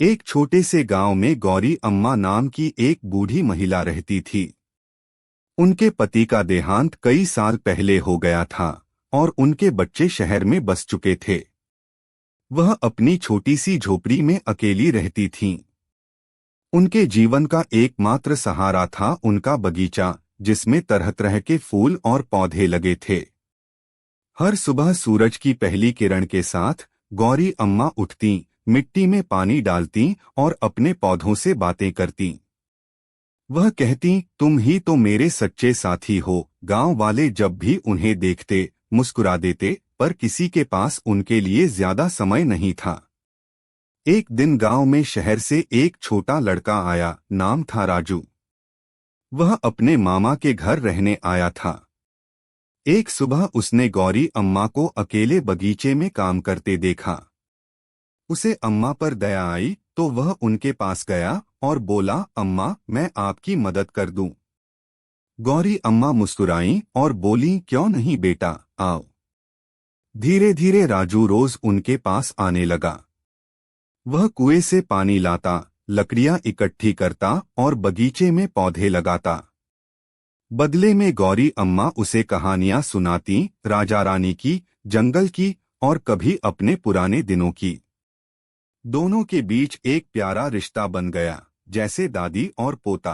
एक छोटे से गांव में गौरी अम्मा नाम की एक बूढ़ी महिला रहती थी। उनके पति का देहांत कई साल पहले हो गया था और उनके बच्चे शहर में बस चुके थे। वह अपनी छोटी सी झोपड़ी में अकेली रहती थीं। उनके जीवन का एकमात्र सहारा था उनका बगीचा, जिसमें तरह तरह के फूल और पौधे लगे थे। हर सुबह सूरज की पहली किरण के साथ गौरी अम्मा उठती, मिट्टी में पानी डालती और अपने पौधों से बातें करती। वह कहती, तुम ही तो मेरे सच्चे साथी हो। गांव वाले जब भी उन्हें देखते मुस्कुरा देते, पर किसी के पास उनके लिए ज्यादा समय नहीं था। एक दिन गांव में शहर से एक छोटा लड़का आया, नाम था राजू। वह अपने मामा के घर रहने आया था। एक सुबह उसने गौरी अम्मा को अकेले बगीचे में काम करते देखा। उसे अम्मा पर दया आई तो वह उनके पास गया और बोला, अम्मा, मैं आपकी मदद कर दूं। गौरी अम्मा मुस्कुराईं और बोली, क्यों नहीं बेटा, आओ। धीरे धीरे राजू रोज उनके पास आने लगा। वह कुएं से पानी लाता, लकड़ियां इकट्ठी करता और बगीचे में पौधे लगाता। बदले में गौरी अम्मा उसे कहानियां सुनाती, राजा रानी की, जंगल की और कभी अपने पुराने दिनों की। दोनों के बीच एक प्यारा रिश्ता बन गया, जैसे दादी और पोता।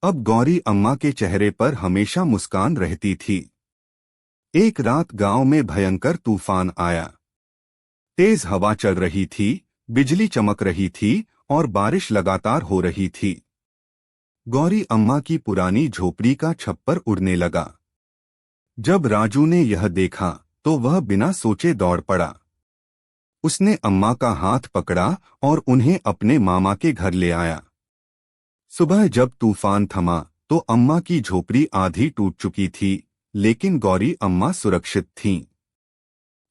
अब गौरी अम्मा के चेहरे पर हमेशा मुस्कान रहती थी। एक रात गांव में भयंकर तूफान आया। तेज हवा चल रही थी, बिजली चमक रही थी और बारिश लगातार हो रही थी। गौरी अम्मा की पुरानी झोपड़ी का छप्पर उड़ने लगा। जब राजू ने यह देखा तो वह बिना सोचे दौड़ पड़ा। उसने अम्मा का हाथ पकड़ा और उन्हें अपने मामा के घर ले आया। सुबह जब तूफान थमा तो अम्मा की झोपड़ी आधी टूट चुकी थी, लेकिन गौरी अम्मा सुरक्षित थीं।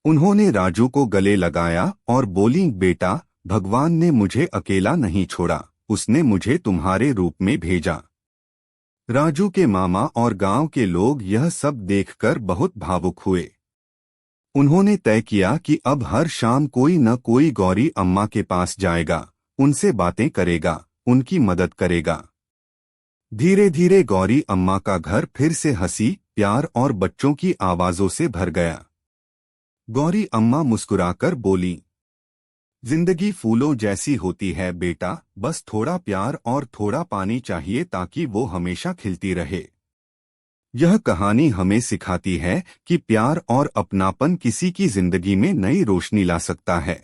उन्होंने राजू को गले लगाया और बोली, बेटा, भगवान ने मुझे अकेला नहीं छोड़ा, उसने मुझे तुम्हारे रूप में भेजा। राजू के मामा और गांव के लोग यह सब देखकर बहुत भावुक हुए। उन्होंने तय किया कि अब हर शाम कोई न कोई गौरी अम्मा के पास जाएगा, उनसे बातें करेगा, उनकी मदद करेगा। धीरे धीरे गौरी अम्मा का घर फिर से हंसी, प्यार और बच्चों की आवाजों से भर गया। गौरी अम्मा मुस्कुराकर बोली, जिंदगी फूलों जैसी होती है बेटा, बस थोड़ा प्यार और थोड़ा पानी चाहिए ताकि वो हमेशा खिलती रहे। यह कहानी हमें सिखाती है कि प्यार और अपनापन किसी की जिंदगी में नई रोशनी ला सकता है।